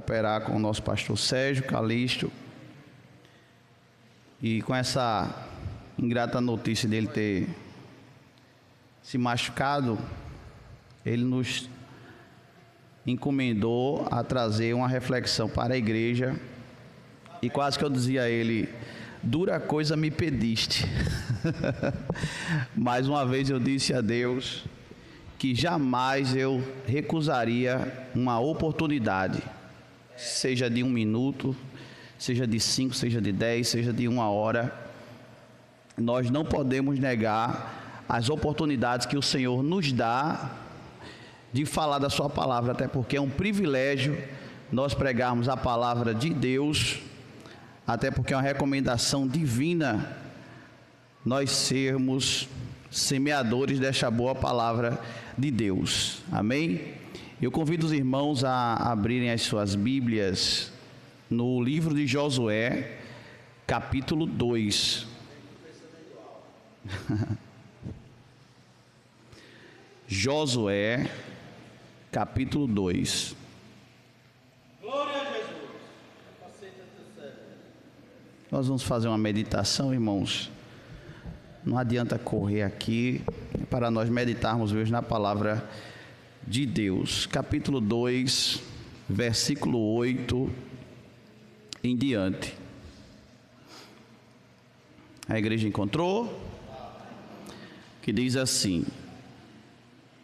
cooperar com o nosso pastor Sérgio Calixto. E com essa ingrata notícia dele ter se machucado, ele nos encomendou a trazer uma reflexão para a igreja. E quase que eu dizia a ele: dura coisa me pediste. Mais uma vez eu disse a Deus que jamais eu recusaria uma oportunidade, seja de 1 minuto, seja de 5, seja de 10, seja de 1 hora. Nós não podemos negar as oportunidades que o Senhor nos dá de falar da sua palavra, até porque é um privilégio nós pregarmos a palavra de Deus, até porque é uma recomendação divina nós sermos semeadores desta boa palavra de Deus. Amém? Eu convido os irmãos a abrirem as suas Bíblias no livro de Josué, capítulo 2. Josué, capítulo 2. Glória a Jesus. Nós vamos fazer uma meditação, irmãos. Não adianta correr aqui, para nós meditarmos hoje na palavra de Deus. Capítulo 2, versículo 8 em diante. A igreja encontrou? Que diz assim: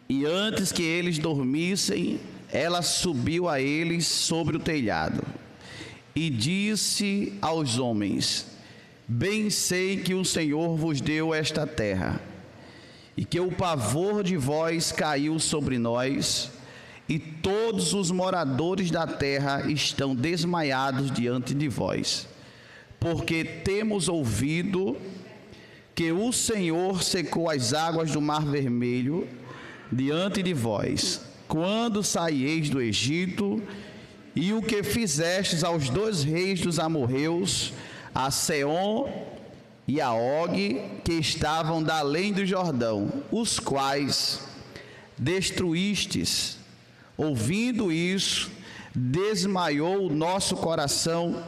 e antes que eles dormissem, ela subiu a eles sobre o telhado e disse aos homens: bem sei que o Senhor vos deu esta terra, e que o pavor de vós caiu sobre nós, e todos os moradores da terra estão desmaiados diante de vós, porque temos ouvido que o Senhor secou as águas do Mar Vermelho diante de vós, quando saíeis do Egito, e o que fizestes aos 2 reis dos amorreus, a Seom e a Og, que estavam da além do Jordão, os quais destruístes. Ouvindo isso, desmaiou o nosso coração,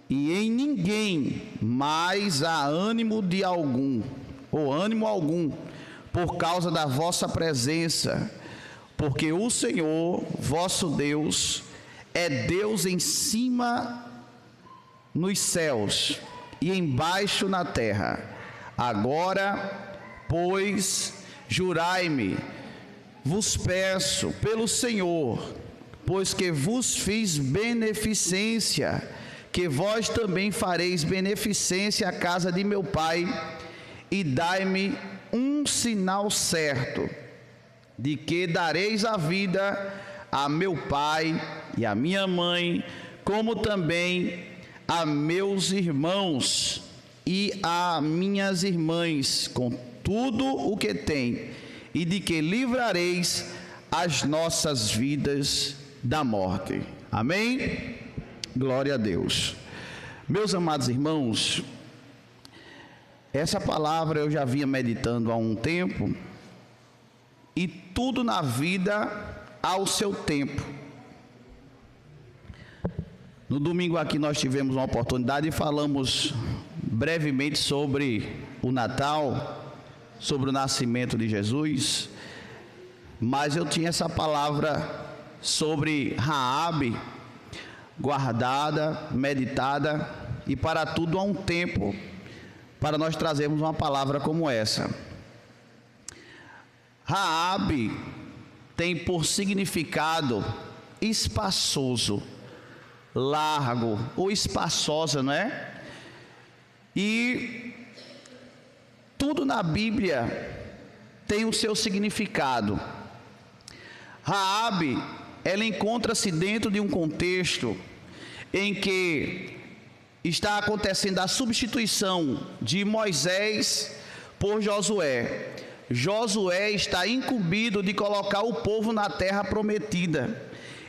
e em ninguém mais há ânimo de algum, ou ânimo algum, por causa da vossa presença, porque o Senhor, vosso Deus, é Deus em cima nos céus e embaixo na terra. Agora, pois, jurai-me, vos peço pelo Senhor, pois que vos fiz beneficência, que vós também fareis beneficência à casa de meu pai, e dai-me um sinal certo, de que dareis a vida a meu pai e a minha mãe, como também a meus irmãos e a minhas irmãs, com tudo o que tem, e de que livrareis as nossas vidas da morte. Amém? Glória a Deus. Meus amados irmãos, essa palavra eu já vinha meditando há um tempo, e tudo na vida ao seu tempo. No domingo aqui nós tivemos uma oportunidade e falamos brevemente sobre o Natal, sobre o nascimento de Jesus, mas eu tinha essa palavra sobre Raabe guardada, meditada, e para tudo há um tempo para nós trazermos uma palavra como essa. Raabe tem por significado espaçoso, largo ou espaçosa, não é? E tudo na Bíblia tem o seu significado. Raabe, ela encontra-se dentro de um contexto em que está acontecendo a substituição de Moisés por Josué. Josué está incumbido de colocar o povo na terra prometida.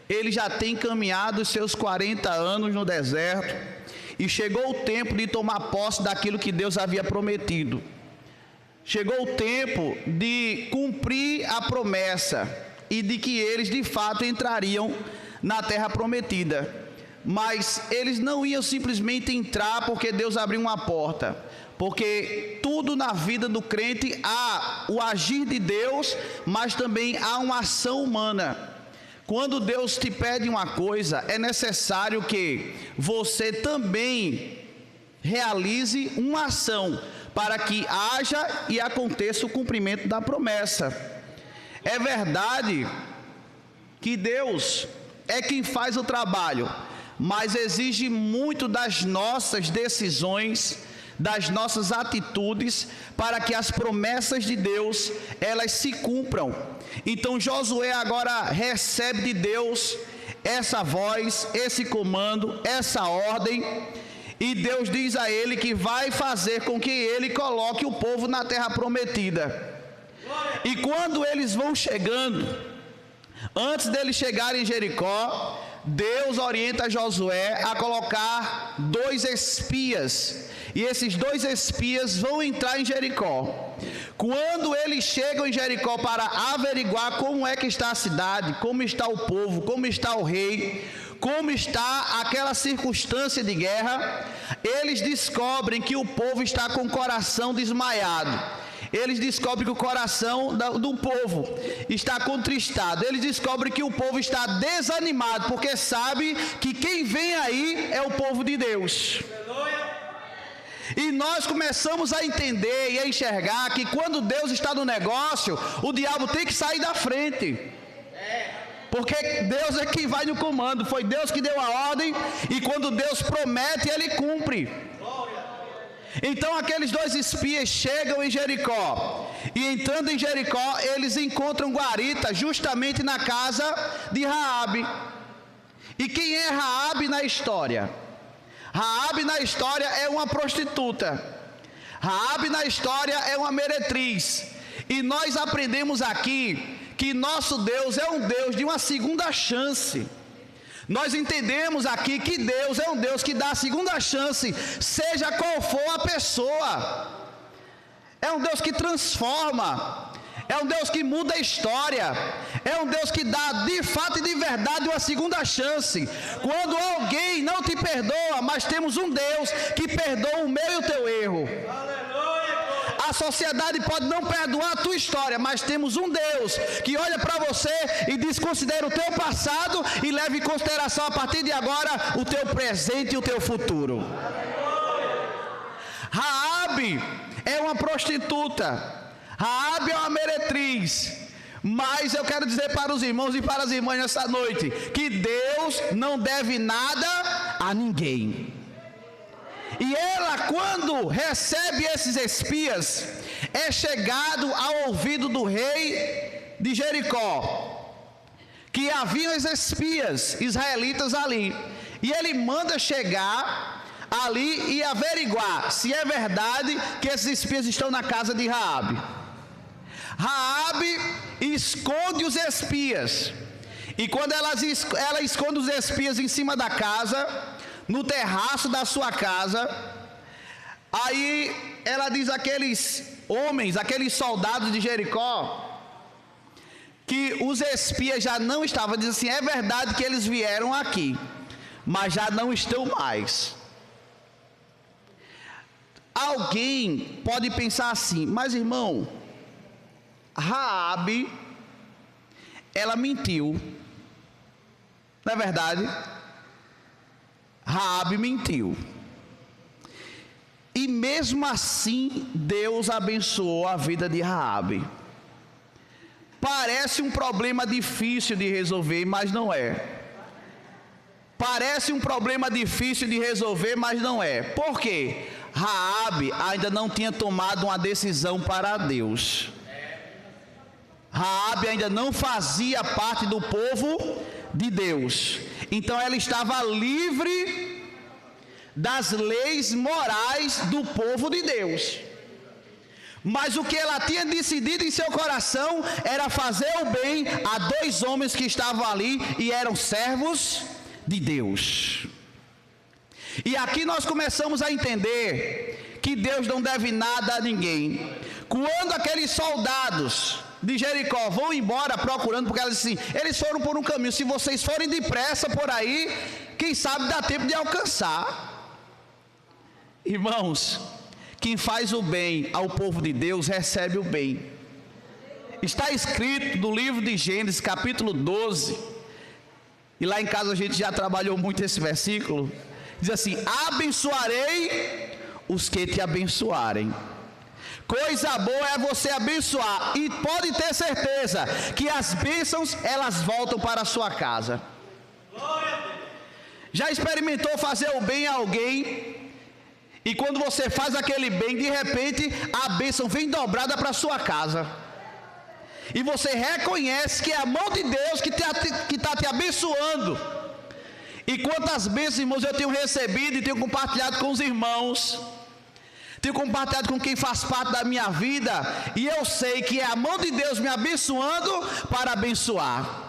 Ele já tem caminhado os seus 40 anos no deserto, e chegou o tempo de tomar posse daquilo que Deus havia prometido. Chegou o tempo de cumprir a promessa, e de que eles de fato entrariam na terra prometida. Mas eles não iam simplesmente entrar porque Deus abriu uma porta, porque tudo na vida do crente há o agir de Deus, mas também há uma ação humana. Quando Deus te pede uma coisa, é necessário que você também realize uma ação para que haja e aconteça o cumprimento da promessa. É verdade que Deus é quem faz o trabalho, mas exige muito das nossas decisões, das nossas atitudes, para que as promessas de Deus, elas se cumpram. Então Josué agora recebe de Deus essa voz, esse comando, essa ordem, e Deus diz a ele que vai fazer com que ele coloque o povo na terra prometida. E quando eles vão chegando, antes deles chegarem em Jericó, Deus orienta Josué a colocar 2 espias, e esses 2 espias vão entrar em Jericó. Quando eles chegam em Jericó para averiguar como é que está a cidade, como está o povo, como está o rei, como está aquela circunstância de guerra, eles descobrem que o povo está com o coração desmaiado. Eles descobrem que o coração do povo está contristado. Eles descobrem que o povo está desanimado, porque sabe que quem vem aí é o povo de Deus. E nós começamos a entender e a enxergar que quando Deus está no negócio, o diabo tem que sair da frente. Porque Deus é quem vai no comando. Foi Deus que deu a ordem, e quando Deus promete, Ele cumpre. Então aqueles 2 espias chegam em Jericó, e entrando em Jericó, eles encontram guarita justamente na casa de Raabe. E quem é Raabe na história? Raabe na história é uma prostituta. Raabe na história é uma meretriz. E nós aprendemos aqui que nosso Deus é um Deus de uma segunda chance. Nós entendemos aqui que Deus é um Deus que dá a segunda chance, seja qual for a pessoa. É um Deus que transforma, é um Deus que muda a história, é um Deus que dá de fato e de verdade uma segunda chance. Quando alguém não te perdoa, mas temos um Deus que perdoa o meu e o teu erro. A sociedade pode não perdoar a tua história, mas temos um Deus que olha para você e desconsidera o teu passado e leva em consideração a partir de agora o teu presente e o teu futuro. Raabe é uma prostituta, Raabe é uma meretriz, mas eu quero dizer para os irmãos e para as irmãs nessa noite, que Deus não deve nada a ninguém. E ela, quando recebe esses espias, é chegado ao ouvido do rei de Jericó, que haviam os espias israelitas ali, e ele manda chegar ali e averiguar se é verdade que esses espias estão na casa de Raabe. Raabe esconde os espias, e quando ela esconde os espias em cima da casa, no terraço da sua casa, aí ela diz àqueles homens, aqueles soldados de Jericó, que os espias já não estavam, diz assim, é verdade que eles vieram aqui, mas já não estão mais. Alguém pode pensar assim, mas irmão, Raabe, ela mentiu, não é verdade? Raabe mentiu, e mesmo assim Deus abençoou a vida de Raabe. Parece um problema difícil de resolver, mas não é. Parece um problema difícil de resolver, mas não é. Por quê? Raabe ainda não tinha tomado uma decisão para Deus. Raabe ainda não fazia parte do povo de Deus. Então ela estava livre das leis morais do povo de Deus. Mas o que ela tinha decidido em seu coração era fazer o bem a 2 homens que estavam ali e eram servos de Deus. E aqui nós começamos a entender que Deus não deve nada a ninguém. Quando aqueles soldados de Jericó vão embora procurando, porque ela disse assim, eles foram por um caminho, se vocês forem depressa por aí, quem sabe dá tempo de alcançar. Irmãos, quem faz o bem ao povo de Deus recebe o bem. Está escrito no livro de Gênesis capítulo 12, e lá em casa a gente já trabalhou muito esse versículo, diz assim, abençoarei os que te abençoarem. Coisa boa é você abençoar, e pode ter certeza que as bênçãos elas voltam para a sua casa. Já experimentou fazer o bem a alguém, e quando você faz aquele bem, de repente a bênção vem dobrada para a sua casa, e você reconhece que é a mão de Deus que está te abençoando. E quantas bênçãos, irmãos, eu tenho recebido e tenho compartilhado com os irmãos, tenho compartilhado com quem faz parte da minha vida, e eu sei que é a mão de Deus me abençoando para abençoar.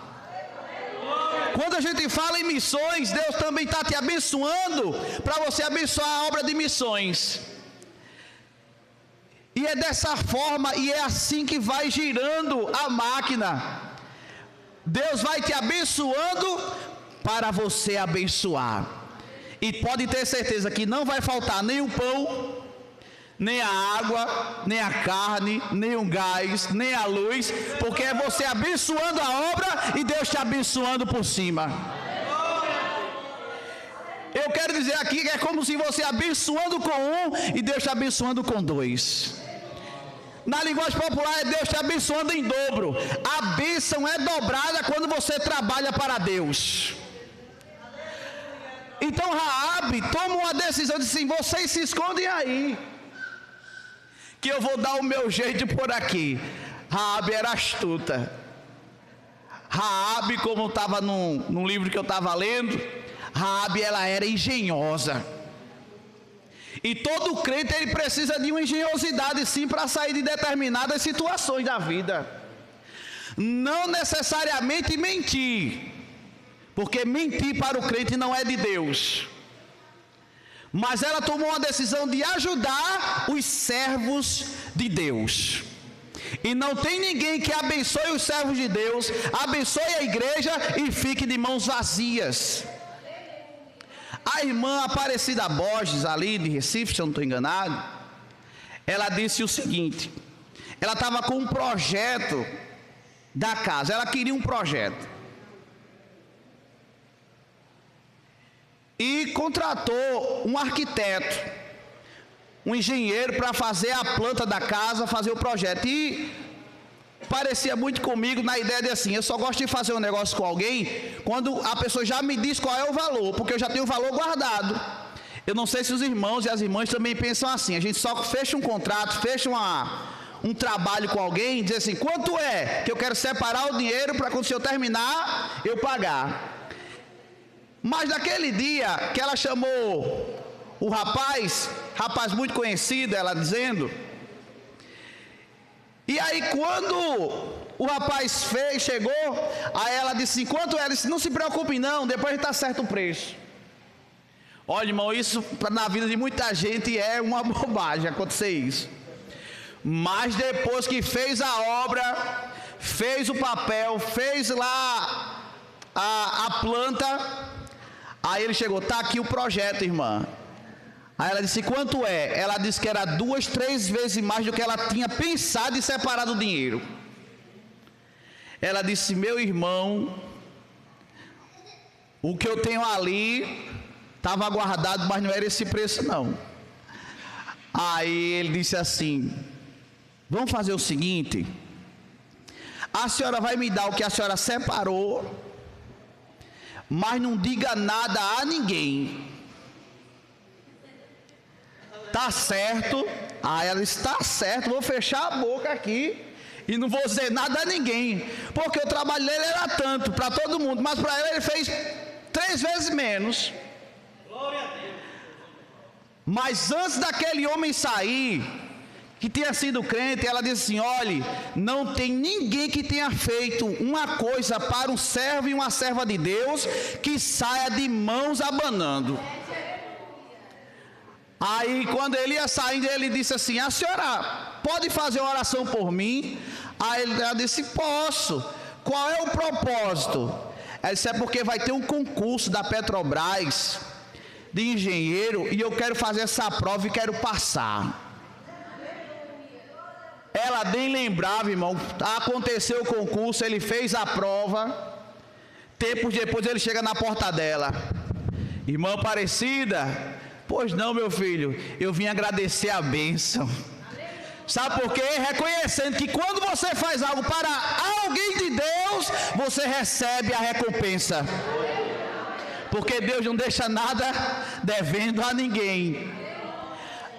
Quando a gente fala em missões, Deus também está te abençoando para você abençoar a obra de missões. E é dessa forma, e é assim que vai girando a máquina. Deus vai te abençoando para você abençoar. E pode ter certeza que não vai faltar nem o pão, nem a água, nem a carne, nem o gás, nem a luz, porque é você abençoando a obra e Deus te abençoando por cima. Eu quero dizer aqui que é como se você abençoando com um e Deus te abençoando com dois. Na linguagem popular é Deus te abençoando em dobro. A bênção é dobrada quando você trabalha para Deus. Então Raabe toma uma decisão de assim, vocês se escondem aí, que eu vou dar o meu jeito por aqui. Raabe era astuta. Raabe, como estava num livro que eu estava lendo, Raabe ela era engenhosa. E todo crente ele precisa de uma engenhosidade sim para sair de determinadas situações da vida. Não necessariamente mentir, porque mentir para o crente não é de Deus. Mas ela tomou uma decisão de ajudar os servos de Deus. E não tem ninguém que abençoe os servos de Deus, abençoe a igreja e fique de mãos vazias. A irmã Aparecida Borges, ali de Recife, se eu não estou enganado, ela disse o seguinte, ela estava com um projeto da casa, ela queria um projeto. E contratou um arquiteto, um engenheiro para fazer a planta da casa, fazer o projeto. E parecia muito comigo na ideia de assim, eu só gosto de fazer um negócio com alguém quando a pessoa já me diz qual é o valor, porque eu já tenho o valor guardado. Eu não sei se os irmãos e as irmãs também pensam assim, a gente só fecha um contrato, fecha um trabalho com alguém, diz assim, quanto é que eu quero separar o dinheiro para quando o senhor terminar, eu pagar. Mas naquele dia que ela chamou o rapaz muito conhecido, ela dizendo, e aí quando o rapaz chegou, aí ela disse, quanto é? Ela disse, não se preocupe não, depois está certo o preço. Olha, irmão, isso na vida de muita gente é uma bobagem acontecer isso. Mas depois que fez a obra, fez o papel, fez lá a planta, aí ele chegou, está aqui o projeto, irmã. Aí ela disse, quanto é? Ela disse que era 2, 3 vezes mais do que ela tinha pensado em separar do dinheiro. Ela disse, meu irmão, o que eu tenho ali estava guardado, mas não era esse preço não. Aí ele disse assim, vamos fazer o seguinte, a senhora vai me dar o que a senhora separou, mas não diga nada a ninguém. Tá certo? Aí ela disse, tá certo, vou fechar a boca aqui e não vou dizer nada a ninguém, porque o trabalho dele era tanto para todo mundo, mas para ela ele fez 3 vezes menos. Glória a Deus. Mas antes daquele homem sair, que tinha sido crente, ela disse assim, olhe, não tem ninguém que tenha feito uma coisa para um servo e uma serva de Deus que saia de mãos abanando. Aí quando ele ia saindo, ele disse assim, a senhora pode fazer uma oração por mim? Aí ela disse: posso. Qual é o propósito? Ela disse: é porque vai ter um concurso da Petrobras de engenheiro e eu quero fazer essa prova e quero passar. Ela nem lembrava, irmão. Aconteceu o concurso, ele fez a prova. Tempos depois ele chega na porta dela: irmã Aparecida, pois não, meu filho, eu vim agradecer a bênção. Sabe por quê? Reconhecendo que quando você faz algo para alguém de Deus, você recebe a recompensa. Porque Deus não deixa nada devendo a ninguém.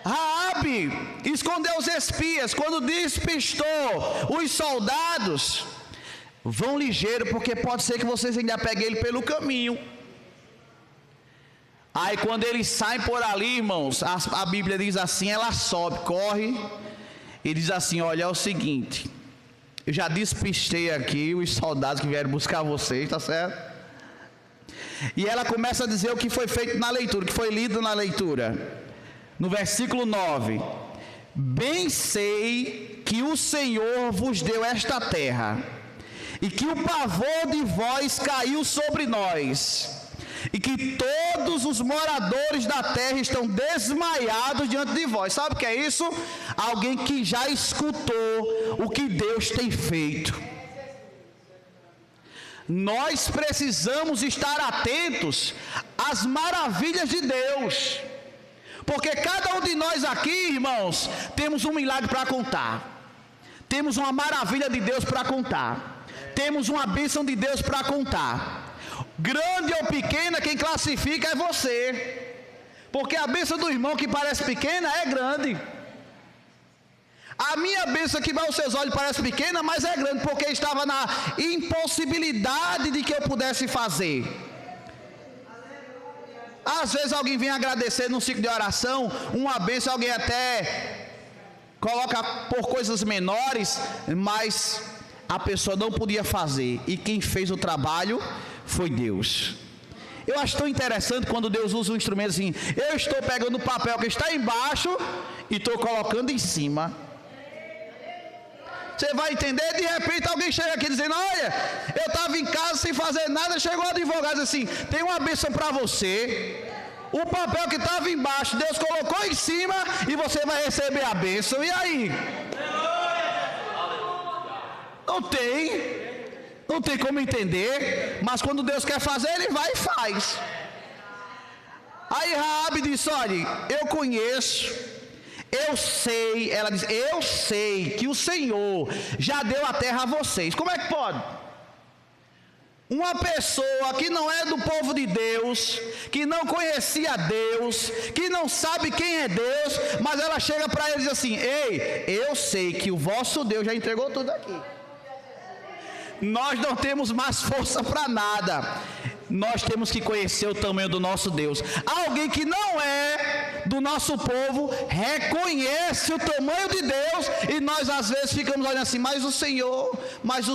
Raabe escondeu os espias. Quando despistou os soldados, vão ligeiro, porque pode ser que vocês ainda peguem ele pelo caminho. Aí quando eles saem por ali, irmãos, a Bíblia diz assim, ela sobe, corre e diz assim: olha, é o seguinte, eu já despistei aqui os soldados que vieram buscar vocês, tá certo? E ela começa a dizer o que foi feito na leitura, que foi lido na leitura. No versículo 9: bem sei que o Senhor vos deu esta terra, e que o pavor de vós caiu sobre nós, e que todos os moradores da terra estão desmaiados diante de vós. Sabe o que é isso? Alguém que já escutou o que Deus tem feito. Nós precisamos estar atentos às maravilhas de Deus, porque cada um de nós aqui, irmãos, temos um milagre para contar, temos uma maravilha de Deus para contar, temos uma bênção de Deus para contar. Grande ou pequena, quem classifica é você, porque a bênção do irmão que parece pequena é grande. A minha bênção que aos seus olhos parece pequena, mas é grande, porque estava na impossibilidade de que eu pudesse fazer. Às vezes alguém vem agradecer num ciclo de oração, uma bênção, alguém até coloca por coisas menores, mas a pessoa não podia fazer, e quem fez o trabalho foi Deus. Eu acho tão interessante quando Deus usa um instrumento assim: eu estou pegando o papel que está embaixo e estou colocando em cima. Você vai entender. De repente alguém chega aqui dizendo: olha, eu estava em casa sem fazer nada, chegou um advogado assim: tem uma bênção para você, o papel que estava embaixo Deus colocou em cima e você vai receber a bênção. E aí? Não tem como entender, mas quando Deus quer fazer, Ele vai e faz. Aí Raabe disse: olha, eu conheço, eu sei, ela diz: eu sei que o Senhor já deu a terra a vocês. Como é que pode? Uma pessoa que não é do povo de Deus, que não conhecia Deus, que não sabe quem é Deus, mas ela chega para ele e diz assim: ei, eu sei que o vosso Deus já entregou tudo aqui. Nós não temos mais força para nada. Nós temos que conhecer o tamanho do nosso Deus. Alguém que não é do nosso povo reconhece o tamanho de Deus, e nós às vezes ficamos olhando assim: mas o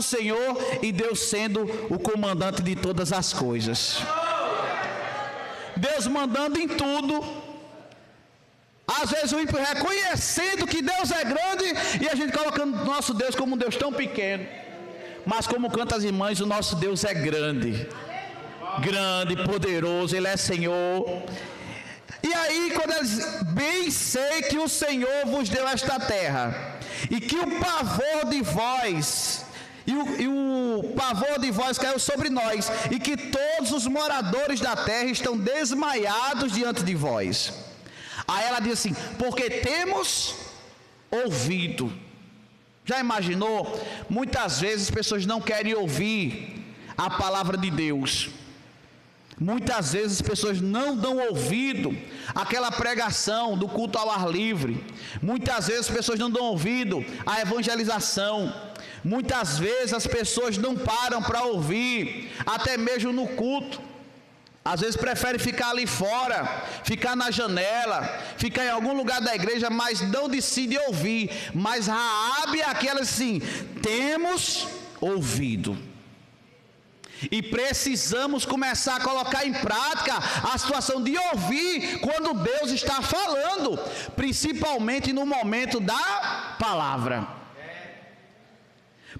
Senhor, e Deus sendo o comandante de todas as coisas, Deus mandando em tudo. Às vezes o ímpio reconhecendo que Deus é grande, e a gente colocando o nosso Deus como um Deus tão pequeno. Mas como cantam as irmãs, o nosso Deus é grande, poderoso, Ele é Senhor. E aí quando ela diz: bem sei que o Senhor vos deu esta terra, e que o pavor de vós, e o pavor de vós caiu sobre nós, e que todos os moradores da terra estão desmaiados diante de vós. Aí ela diz assim: porque temos ouvido. Já imaginou? Muitas vezes as pessoas não querem ouvir a palavra de Deus. Muitas vezes as pessoas não dão ouvido àquela pregação do culto ao ar livre. Muitas vezes as pessoas não dão ouvido à evangelização. Muitas vezes as pessoas não param para ouvir, até mesmo no culto. Às vezes preferem ficar ali fora, ficar na janela, ficar em algum lugar da igreja, mas não decidem ouvir. Mas Raabe é aquela assim: temos ouvido. E precisamos começar a colocar em prática a situação de ouvir quando Deus está falando, principalmente no momento da palavra.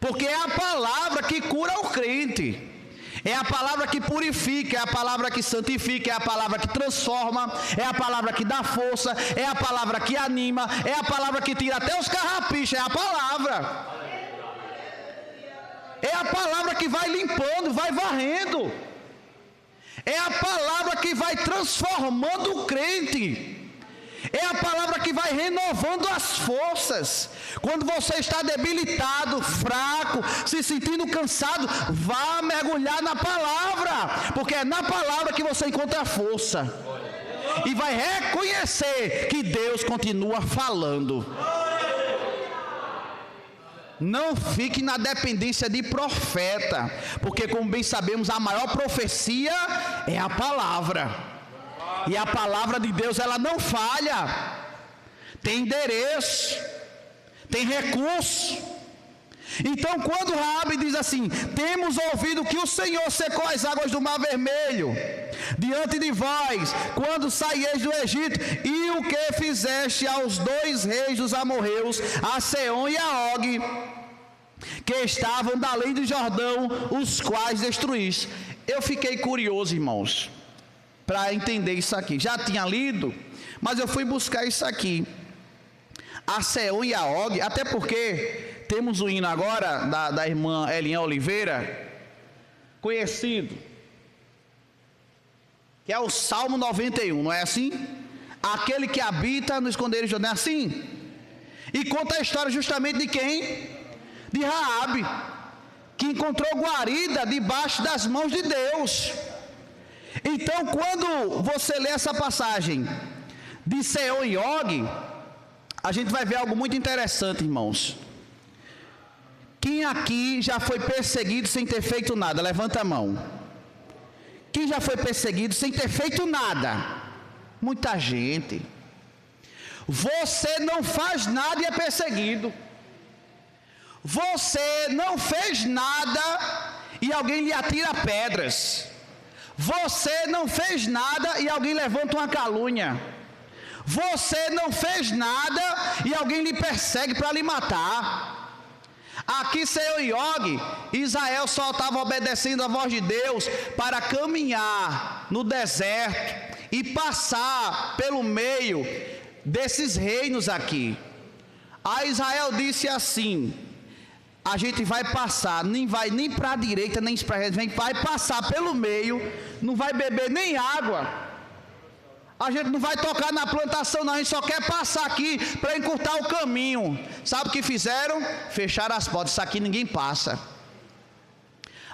Porque é a palavra que cura o crente. É a palavra que purifica, é a palavra que santifica, é a palavra que transforma, é a palavra que dá força, é a palavra que anima, é a palavra que tira até os carrapichos, é a palavra. É a palavra que vai limpando, vai varrendo. É a palavra que vai transformando o crente. É a palavra que vai renovando as forças. Quando você está debilitado, fraco, se sentindo cansado, vá mergulhar na palavra, porque é na palavra que você encontra força. E vai reconhecer que Deus continua falando. Não fique na dependência de profeta, porque como bem sabemos, a maior profecia é a palavra. E a palavra de Deus, ela não falha. Tem endereço, tem recurso. Então quando Raabe diz assim: temos ouvido que o Senhor secou as águas do Mar Vermelho diante de vós, quando saíeis do Egito, e o que fizeste aos 2 reis dos amorreus, a Seom e a Og, que estavam da além do Jordão, os quais destruíste. Eu fiquei curioso, irmãos, para entender isso aqui. Já tinha lido, mas eu fui buscar isso aqui. A Seom e a Og, até porque temos o hino agora da irmã Elinha Oliveira, conhecido, que é o Salmo 91, não é assim? Aquele que habita no esconderijo, não é assim? E conta a história justamente de quem? De Raabe, que encontrou guarida debaixo das mãos de Deus. Então, quando você lê essa passagem de Seom e Og, a gente vai ver algo muito interessante, irmãos. Quem aqui já foi perseguido sem ter feito nada? Levanta a mão. Quem já foi perseguido sem ter feito nada? Muita gente. Você não faz nada e é perseguido. Você não fez nada e alguém lhe atira pedras. Você não fez nada e alguém levanta uma calúnia. Você não fez nada e alguém lhe persegue para lhe matar. Aqui, Seom e Og, Israel só estava obedecendo a voz de Deus para caminhar no deserto e passar pelo meio desses reinos aqui. Aí Israel disse assim: a gente vai passar, nem vai nem para a direita nem para a esquerda, vai passar pelo meio, não vai beber nem água. A gente não vai tocar na plantação não, a gente só quer passar aqui para encurtar o caminho. Sabe o que fizeram? Fecharam as portas, isso aqui ninguém passa.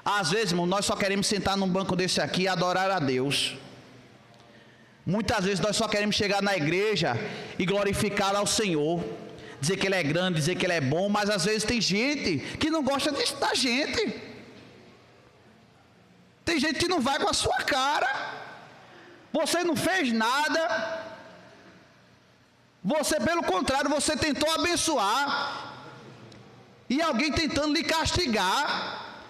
Às vezes, irmão, nós só queremos sentar num banco desse aqui e adorar a Deus. Muitas vezes nós só queremos chegar na igreja e glorificar ao Senhor, dizer que Ele é grande, dizer que Ele é bom, mas às vezes tem gente que não gosta da gente. Tem gente que não vai com a sua cara. Você não fez nada. Você, pelo contrário, você tentou abençoar e alguém tentando lhe castigar.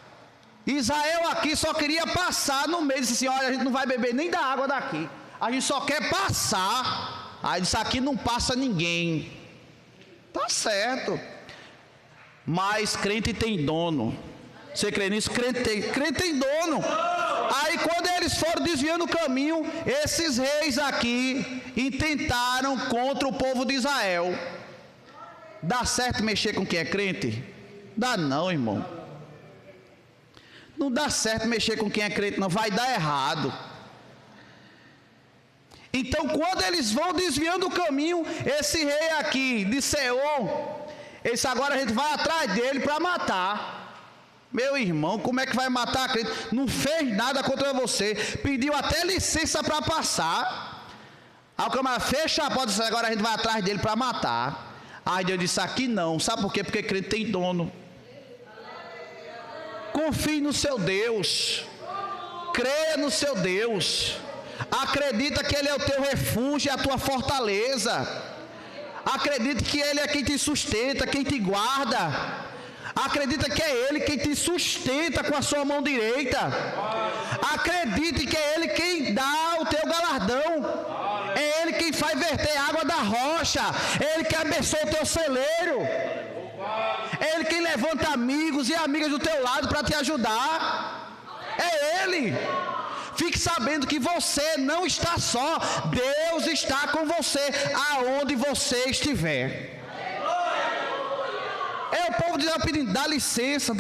Israel aqui só queria passar no meio, disse assim: olha, a gente não vai beber nem da água daqui, a gente só quer passar. Aí disse: aqui não passa ninguém. Tá certo, mas crente tem dono. Você crê nisso? Crente tem dono. Aí quando eles foram desviando o caminho, esses reis aqui intentaram contra o povo de Israel. Dá certo mexer com quem é crente? Dá não, irmão. Não dá certo mexer com quem é crente não, vai dar errado. Então quando eles vão desviando o caminho, esse rei aqui de Seom, esse agora a gente vai atrás dele para matar. Meu irmão, como é que vai matar a crente? Não fez nada contra você, pediu até licença para passar. Aí o camarada fecha a porta, agora a gente vai atrás dele para matar. Aí Deus disse: aqui não, sabe por quê? Porque crente tem dono. Confie no seu Deus, creia no seu Deus, acredita que Ele é o teu refúgio, a tua fortaleza, acredita que Ele é quem te sustenta, quem te guarda. Acredita que é Ele quem te sustenta com a sua mão direita. Acredite que é Ele quem dá o teu galardão. É Ele quem faz verter água da rocha. É Ele que abençoa o teu celeiro. É Ele quem levanta amigos e amigas do teu lado para te ajudar. É Ele. Fique sabendo que você não está só. Deus está com você aonde você estiver. O povo diz pedindo, dá licença.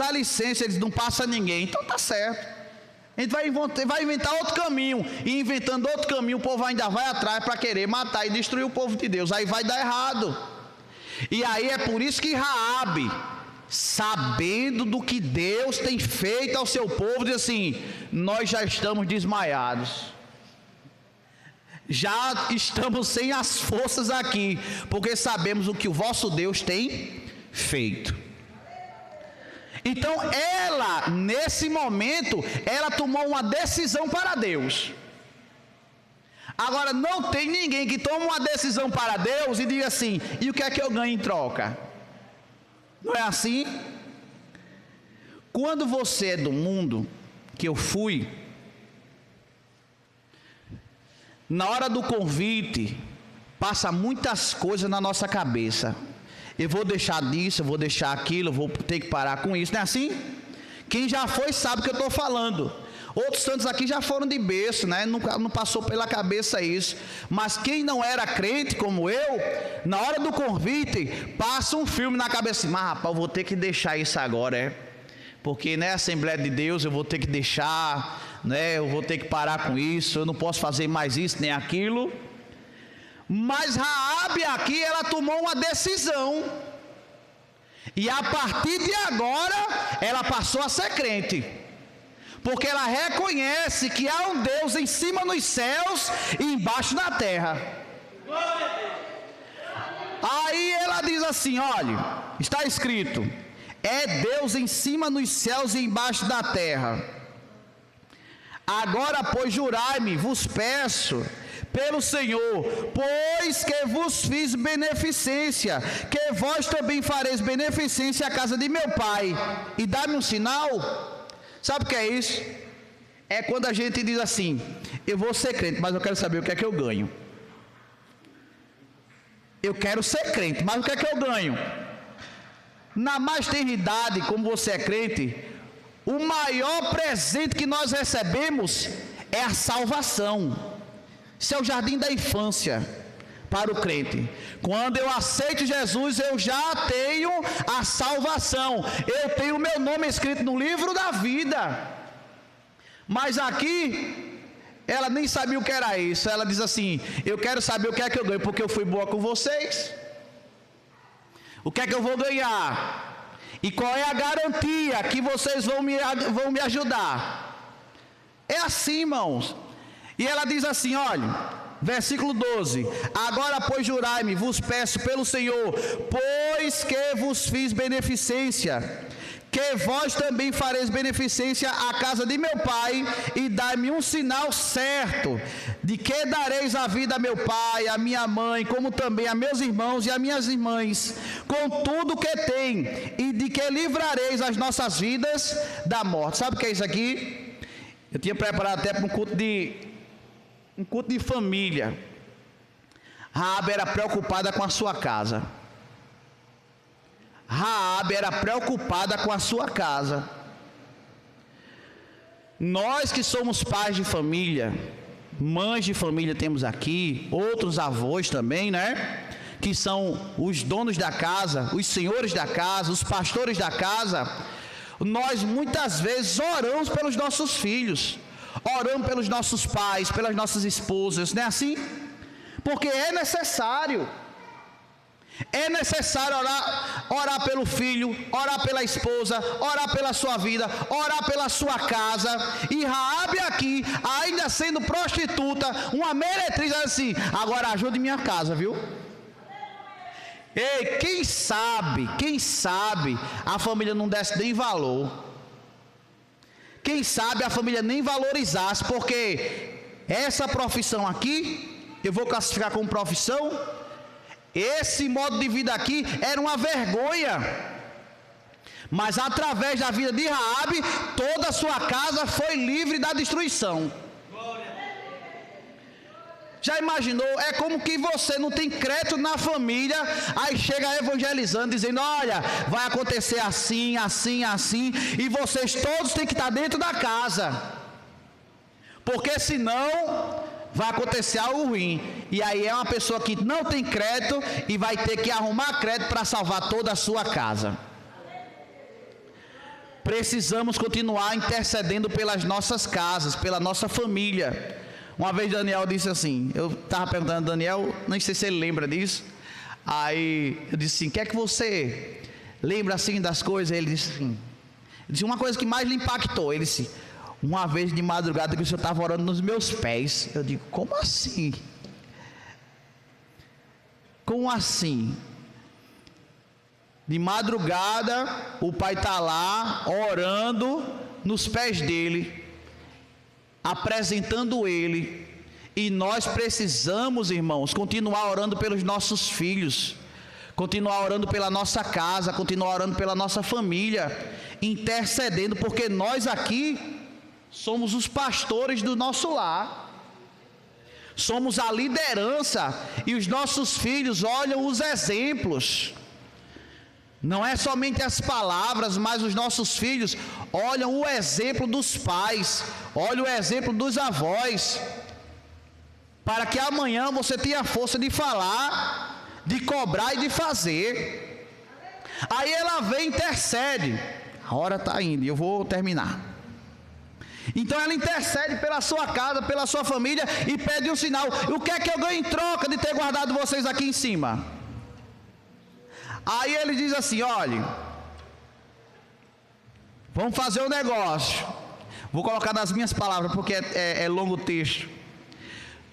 Eles não passa ninguém. Então tá certo. A gente vai inventar outro caminho. E inventando outro caminho, o povo ainda vai atrás para querer matar e destruir o povo de Deus. Aí vai dar errado. E aí é por isso que Raabe, sabendo do que Deus tem feito ao seu povo, diz assim: nós já estamos desmaiados. Já estamos sem as forças aqui, porque sabemos o que o vosso Deus tem feito. Então ela, nesse momento, ela tomou uma decisão para Deus. Agora, não tem ninguém que tome uma decisão para Deus e diga assim: e o que é que eu ganho em troca? Não é assim? Quando você é do mundo, que eu fui, na hora do convite, passa muitas coisas na nossa cabeça. Eu vou deixar disso, eu vou deixar aquilo, eu vou ter que parar com isso, não é assim? Quem já foi sabe o que eu estou falando. Outros tantos aqui já foram de berço, né? Não passou pela cabeça isso. Mas quem não era crente como eu, na hora do convite, passa um filme na cabeça. Mas rapaz, eu vou ter que deixar isso agora, porque na Assembleia de Deus eu vou ter que deixar, né? Eu vou ter que parar com isso, eu não posso fazer mais isso nem aquilo. Mas Raabe aqui, ela tomou uma decisão. E a partir de agora, ela passou a ser crente. Porque ela reconhece que há um Deus em cima nos céus e embaixo na terra. Aí ela diz assim: olha, está escrito: é Deus em cima nos céus e embaixo da terra. Agora, pois, jurai-me, vos peço, pelo Senhor, pois que vos fiz beneficência, que vós também fareis beneficência à casa de meu pai, e dá-me um sinal. Sabe o que é isso? É quando a gente diz assim: eu vou ser crente, mas eu quero saber o que é que eu ganho. Eu quero ser crente, mas o que é que eu ganho? Na mais tenra idade, como você é crente, o maior presente que nós recebemos é a salvação. Isso é o jardim da infância para o crente. Quando eu aceito Jesus, eu já tenho a salvação. Eu tenho o meu nome escrito no livro da vida. Mas aqui, ela nem sabia o que era isso. Ela diz assim: eu quero saber o que é que eu ganho, porque eu fui boa com vocês. O que é que eu vou ganhar? E qual é a garantia que vocês vão me ajudar? É assim, irmãos. E ela diz assim, olha, versículo 12: agora, pois, jurai-me, vos peço pelo Senhor, pois que vos fiz beneficência, que vós também fareis beneficência à casa de meu pai, e dai-me um sinal certo, de que dareis a vida a meu pai, a minha mãe, como também a meus irmãos e a minhas irmãs, com tudo que tem, e de que livrareis as nossas vidas da morte. Sabe o que é isso aqui? Eu tinha preparado até para um culto de família. Raabe era preocupada com a sua casa. Raabe era preocupada com a sua casa. Nós que somos pais de família, mães de família temos aqui, outros avós também, né? Que são os donos da casa, os senhores da casa, os pastores da casa. Nós muitas vezes oramos pelos nossos filhos, oramos pelos nossos pais, pelas nossas esposas, não é assim? Porque é necessário orar pelo filho, orar pela esposa, orar pela sua vida, orar pela sua casa. E Raabe aqui, ainda sendo prostituta, uma meretriz, assim: agora ajude minha casa, viu? Ei, quem sabe, a família não desse nem valor. Quem sabe a família nem valorizasse, porque essa profissão aqui, eu vou classificar como profissão, esse modo de vida aqui era uma vergonha. Mas através da vida de Raabe, toda a sua casa foi livre da destruição. Já imaginou? É como que você não tem crédito na família, aí chega evangelizando, dizendo, olha, vai acontecer assim, assim, assim, e vocês todos têm que estar dentro da casa, porque senão vai acontecer algo ruim. E aí é uma pessoa que não tem crédito e vai ter que arrumar crédito para salvar toda a sua casa. Precisamos continuar intercedendo pelas nossas casas, pela nossa família. Uma vez Daniel disse assim, eu estava perguntando a Daniel, não sei se ele lembra disso, aí eu disse assim, o que é que você lembra assim das coisas? Ele disse assim, uma coisa que mais lhe impactou, ele disse, uma vez de madrugada que o senhor estava orando nos meus pés. Eu digo, como assim? Como assim? De madrugada o pai está lá orando nos pés dele, apresentando ele, e nós precisamos, irmãos, continuar orando pelos nossos filhos, continuar orando pela nossa casa, continuar orando pela nossa família, intercedendo, porque nós aqui somos os pastores do nosso lar, somos a liderança, e os nossos filhos olham os exemplos. Não é somente as palavras, mas os nossos filhos olham o exemplo dos pais, olham o exemplo dos avós, para que amanhã você tenha força de falar, de cobrar e de fazer. Aí ela vem e intercede. A hora está indo e eu vou terminar. Então ela intercede pela sua casa, pela sua família, e pede um sinal. O que é que eu ganho em troca de ter guardado vocês aqui em cima? Aí ele diz assim, olha, vamos fazer um negócio, vou colocar nas minhas palavras, porque é longo o texto.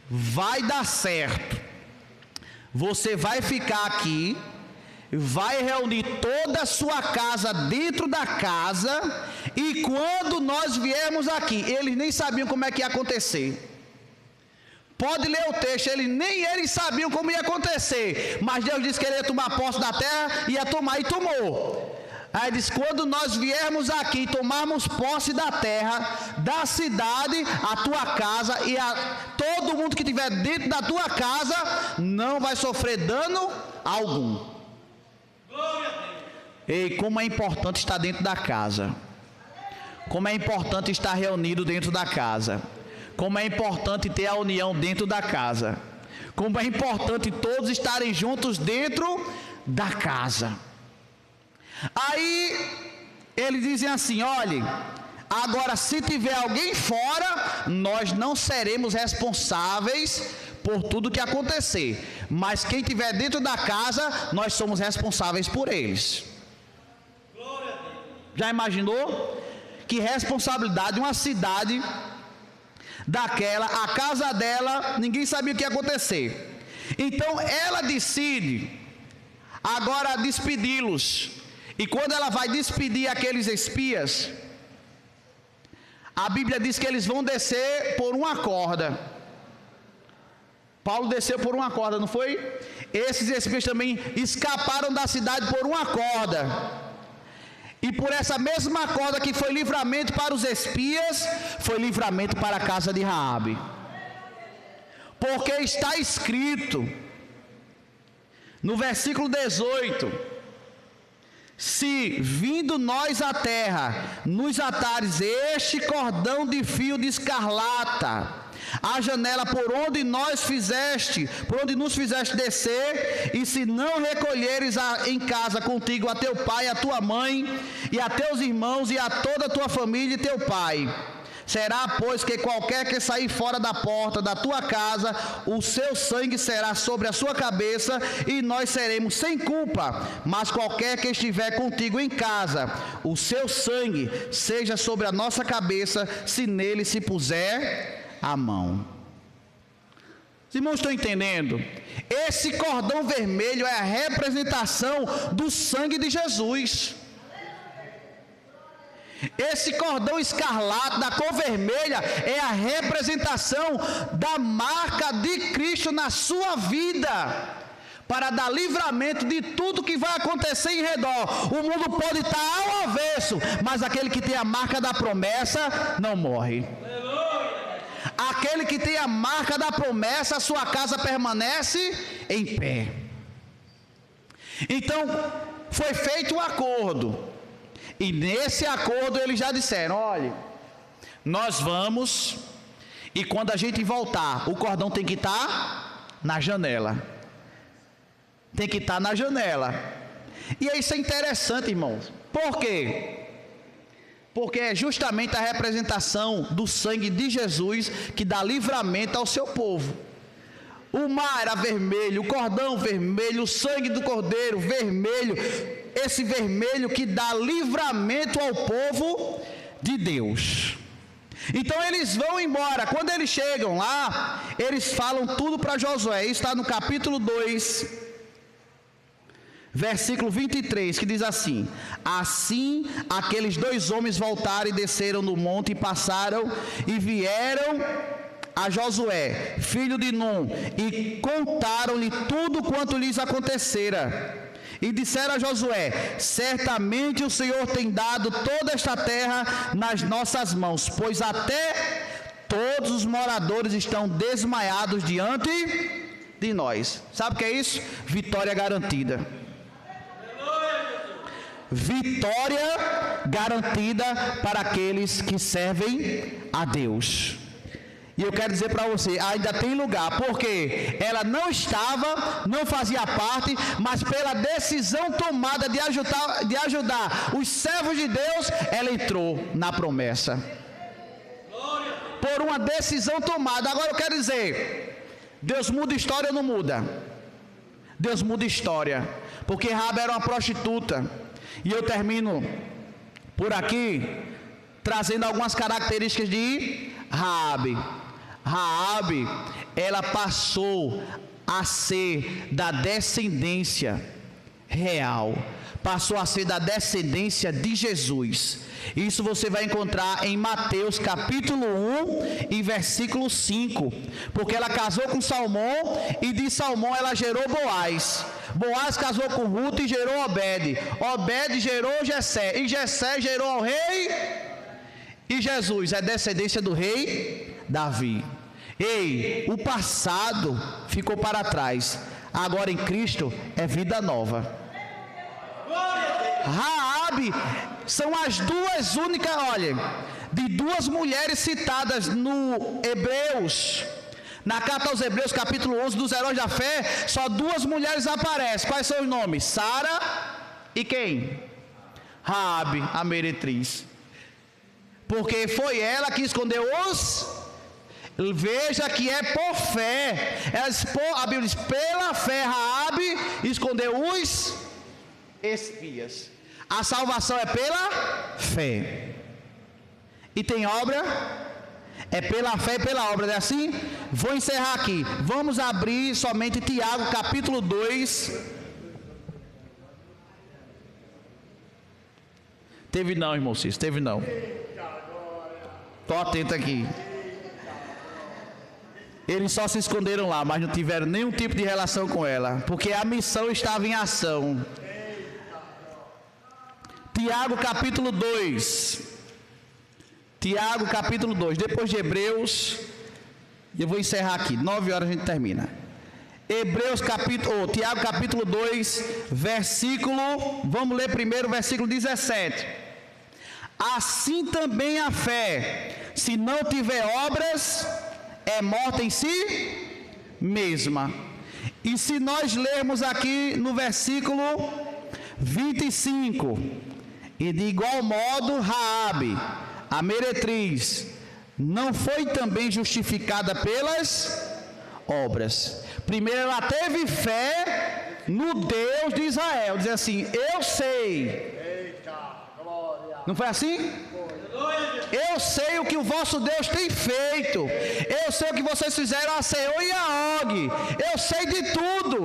Vai dar certo, você vai ficar aqui, vai reunir toda a sua casa dentro da casa, e quando nós viermos aqui, eles nem sabiam como é que ia acontecer. Pode ler o texto, nem eles sabiam como ia acontecer, mas Deus disse que ele ia tomar posse da terra, ia tomar, e tomou. Aí diz, quando nós viermos aqui, tomarmos posse da terra, da cidade, a tua casa, e todo mundo que estiver dentro da tua casa, não vai sofrer dano algum. Ei, como é importante estar dentro da casa, como é importante estar reunido dentro da casa, como é importante ter a união dentro da casa, como é importante todos estarem juntos dentro da casa. Aí eles dizem assim, olhe, agora se tiver alguém fora, nós não seremos responsáveis por tudo que acontecer, mas quem estiver dentro da casa, nós somos responsáveis por eles. Já imaginou? Que responsabilidade, uma cidade daquela, a casa dela, ninguém sabia o que ia acontecer. Então ela decide agora despedi-los. E quando ela vai despedir aqueles espias, a Bíblia diz que eles vão descer por uma corda. Paulo desceu por uma corda, não foi? Esses espias também escaparam da cidade por uma corda. E por essa mesma corda que foi livramento para os espias, foi livramento para a casa de Raabe. Porque está escrito no versículo 18: se vindo nós à terra, nos atares este cordão de fio de escarlata, a janela por onde nos fizeste descer, e se não recolheres em casa contigo a teu pai, a tua mãe, e a teus irmãos, e a toda a tua família e teu pai, será, pois, que qualquer que sair fora da porta da tua casa, o seu sangue será sobre a sua cabeça, e nós seremos sem culpa. Mas qualquer que estiver contigo em casa, o seu sangue seja sobre a nossa cabeça, se nele se puser a mão. Os irmãos estão entendendo? Esse cordão vermelho é a representação do sangue de Jesus. Esse cordão escarlate da cor vermelha é a representação da marca de Cristo na sua vida, para dar livramento de tudo que vai acontecer em redor. O mundo pode estar ao avesso, mas aquele que tem a marca da promessa não morre. aquele que tem a marca da promessa, a sua casa permanece em pé. Então, foi feito um acordo, e nesse acordo eles já disseram: olha, nós vamos, e quando a gente voltar, o cordão tem que estar na janela. Tem que estar na janela. E isso é interessante, irmãos. Por quê? Porque é justamente a representação do sangue de Jesus que dá livramento ao seu povo. O mar era vermelho, o cordão vermelho, o sangue do cordeiro vermelho. Esse vermelho que dá livramento ao povo de Deus. Então eles vão embora. Quando eles chegam lá, eles falam tudo para Josué. Isso está no capítulo 2, versículo 23, que diz assim: assim aqueles 2 homens voltaram e desceram no monte e passaram e vieram a Josué, filho de Num, e contaram-lhe tudo quanto lhes acontecera. E disseram a Josué: certamente o Senhor tem dado toda esta terra nas nossas mãos, pois até todos os moradores estão desmaiados diante de nós. Sabe o que é isso? Vitória garantida. Vitória garantida para aqueles que servem a Deus. E eu quero dizer para você, ainda tem lugar, porque ela não estava, não fazia parte, mas pela decisão tomada de ajudar os servos de Deus, ela entrou na promessa. Por uma decisão tomada. Agora eu quero dizer, Deus muda história ou não muda? Deus muda história, porque Raabe era uma prostituta. E eu termino por aqui trazendo algumas características de Raabe. Raabe, ela passou a ser da descendência real, passou a ser da descendência de Jesus. Isso você vai encontrar em Mateus capítulo 1 e versículo 5, porque ela casou com Salmão, e de Salmão ela gerou Boaz. Boaz casou com Ruth e gerou Obed. Obed gerou Jessé, e Jessé gerou o rei, e Jesus é descendência do rei Davi. Ei, o passado ficou para trás, agora em Cristo é vida nova. Raabe são as 2 únicas, olha, de 2 mulheres citadas no Hebreus, na carta aos Hebreus capítulo 11, dos heróis da fé, só 2 mulheres aparecem. Quais são os nomes? Sara e quem? Raabe, a meretriz. Porque foi ela que escondeu os... Veja que é por fé. A Bíblia diz: pela fé Raabe escondeu os espias. A salvação é pela fé. E tem obra? É pela fé e pela obra, não é assim? Vou encerrar aqui. Vamos abrir somente Tiago capítulo 2. Teve não, irmão Cícero, teve não. Estou atento aqui. Eles só se esconderam lá, mas não tiveram nenhum tipo de relação com ela, porque a missão estava em ação. Tiago capítulo 2. Tiago capítulo 2, depois de Hebreus, eu vou encerrar aqui, 9 horas a gente termina. Tiago capítulo 2, versículo, vamos ler primeiro o versículo 17. Assim também a fé, se não tiver obras, é morta em si mesma. E se nós lermos aqui no versículo 25, e de igual modo Raabe, a meretriz, não foi também justificada pelas obras. Primeiro ela teve fé no Deus de Israel, dizer assim: eu sei. Não foi assim? Eu sei o que o vosso Deus tem feito. Eu sei o que vocês fizeram a Seol e a Og. Eu sei de tudo.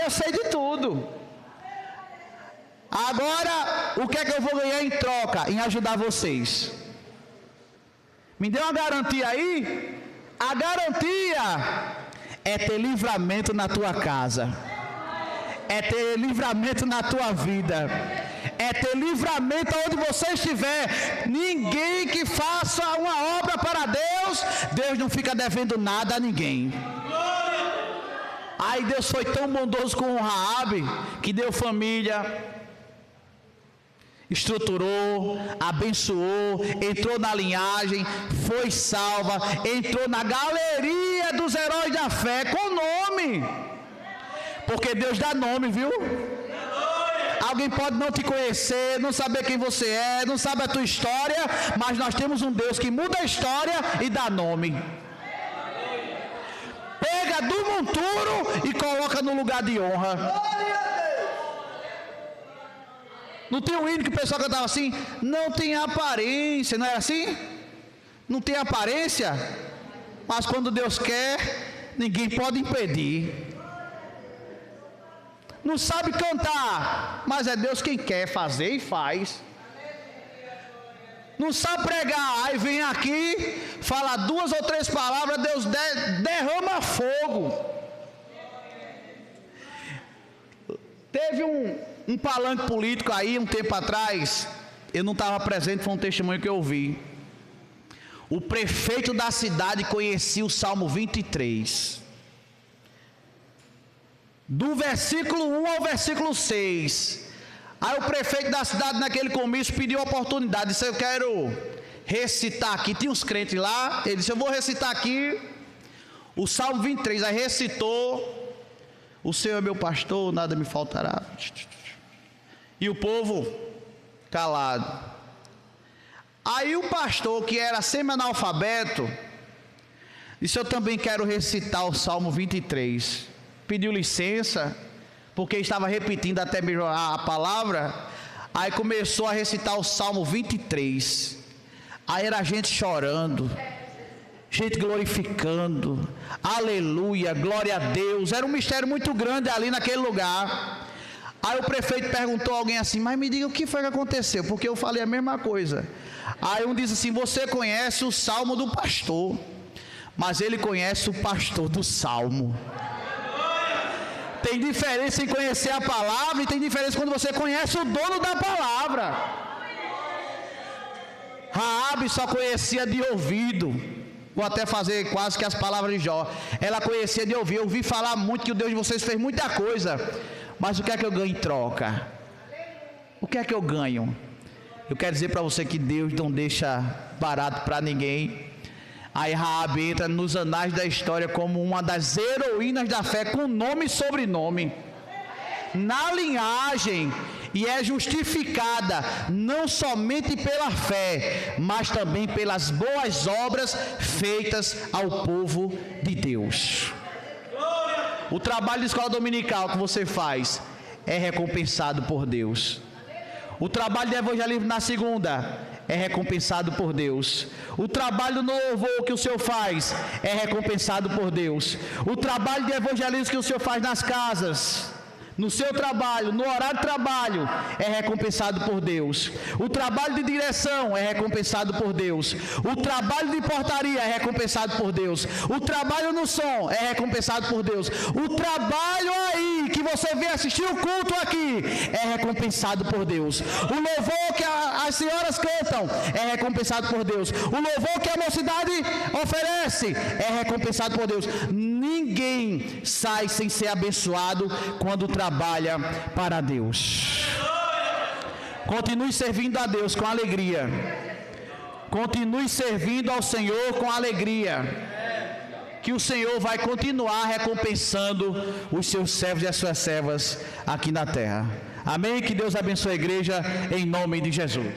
Eu sei de tudo. Agora, o que é que eu vou ganhar em troca? Em ajudar vocês. Me dê uma garantia aí. A garantia é ter livramento na tua casa. É ter livramento na tua vida. É ter livramento onde você estiver. Ninguém que faça uma obra para Deus Deus não fica devendo nada a ninguém. Aí Deus foi tão bondoso com Raabe, que deu família, estruturou, abençoou, entrou na linhagem, foi salva, entrou na galeria dos heróis da fé com nome, porque Deus dá nome, viu? Alguém pode não te conhecer, não saber quem você é, não sabe a tua história, mas nós temos um Deus que muda a história e dá nome. Pega do monturo e coloca no lugar de honra. Não tem um hino que o pessoal cantava assim? Não tem aparência, não é assim? Não tem aparência, mas quando Deus quer, ninguém pode impedir. Não sabe cantar, mas é Deus quem quer fazer e faz. Não sabe pregar, aí vem aqui, fala 2 ou 3 palavras, Deus derrama fogo. Teve um palanque político aí, um tempo atrás, eu não estava presente, foi um testemunho que eu ouvi. O prefeito da cidade conhecia o Salmo 23. Do versículo 1 ao versículo 6. Aí o prefeito da cidade naquele comício pediu a oportunidade, disse: eu quero recitar aqui. Tinha uns crentes lá, ele disse: eu vou recitar aqui o Salmo 23. Aí recitou: o Senhor é meu pastor, nada me faltará. E o povo calado. Aí o pastor, que era semi-analfabeto, disse: eu também quero recitar o Salmo 23. Pediu licença, porque estava repetindo até melhorar a palavra. Aí começou a recitar o Salmo 23. Aí era gente chorando, gente glorificando, aleluia, glória a Deus. Era um mistério muito grande ali naquele lugar. Aí o prefeito perguntou a alguém assim: mas me diga o que foi que aconteceu, porque eu falei a mesma coisa. Aí um disse assim: você conhece o Salmo do pastor, mas ele conhece o pastor do Salmo. Tem diferença em conhecer a palavra e tem diferença quando você conhece o dono da palavra. Raabe só conhecia de ouvido. Vou até fazer quase que as palavras de Jó. Ela conhecia de ouvir. Eu ouvi falar muito que o Deus de vocês fez muita coisa, mas o que é que eu ganho em troca? O que é que eu ganho? Eu quero dizer para você que Deus não deixa barato para ninguém. Aí Raabe entra nos anais da história como uma das heroínas da fé, com nome e sobrenome, na linhagem, e é justificada não somente pela fé, mas também pelas boas obras feitas ao povo de Deus. O trabalho de escola dominical que você faz é recompensado por Deus. O trabalho de evangelismo na segunda é recompensado por Deus. O trabalho no louvor que o Senhor faz é recompensado por Deus. O trabalho de evangelismo que o Senhor faz nas casas, no seu trabalho, no horário de trabalho, é recompensado por Deus. O trabalho de direção é recompensado por Deus. O trabalho de portaria é recompensado por Deus. O trabalho no som é recompensado por Deus. O trabalho aí que você vem assistir o culto aqui é recompensado por Deus. O louvor que as senhoras cantam é recompensado por Deus. O louvor que a mocidade oferece é recompensado por Deus. Ninguém sai sem ser abençoado quando trabalha para Deus. Continue servindo a Deus com alegria. Continue servindo ao Senhor com alegria. Que o Senhor vai continuar recompensando os seus servos e as suas servas aqui na terra. Amém? Que Deus abençoe a igreja em nome de Jesus.